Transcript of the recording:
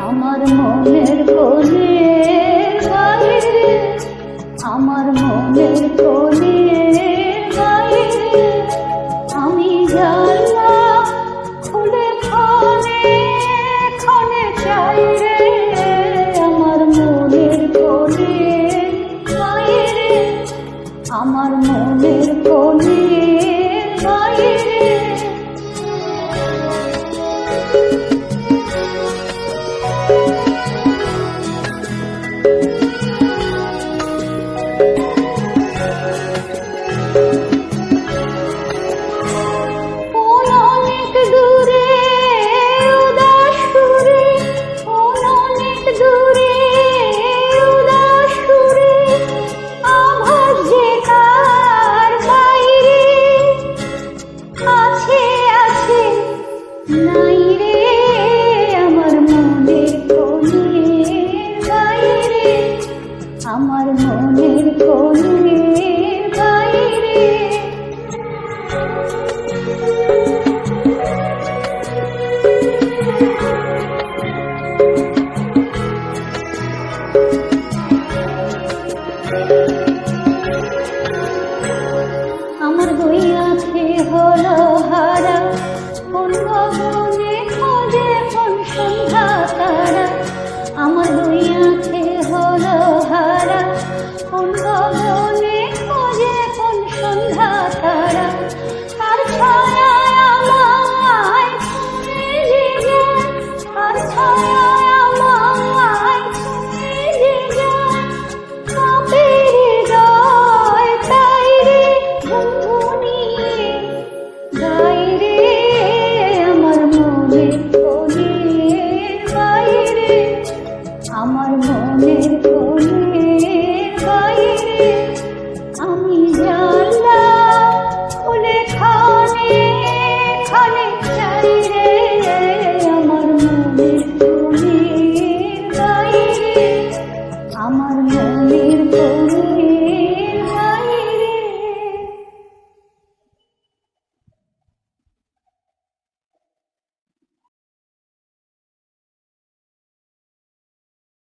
আমার মনের কোণের বাইরে, আমার মনের কোণের বাইরে আমি জানলা খুলে ক্ষণে ক্ষণে চাই রে। আমার মনের কোণের বাইরে, আমার মনের কোণের বাইরে নাই রে। আমার মনের কোণের বাইরে, আমার মনের কোণের বাইরে আমার দুই আছে হলো হারা, কোন গগনে খোঁজে কোন সন্ধ্যা তারা। আমার দুই আছে হলো হারা, কোন গগনে খোঁজে কোন সন্ধ্যা তারা। তার ছায়ায় আমায় ছুঁয়ে যে যায়, তার ছায়ায় আমায় ছুঁয়ে যে যায়। কাঁপে হৃদয় তাই রে ধুনধুনিয়ে গাই রে। আমার মনের কোণের বাইরে, আমার মনের কোণের বাইরে আমি জানলা খুলে ক্ষণে ক্ষণে চাই রে। আমার মনের কোণের বাইরে, আমার মনের কোণের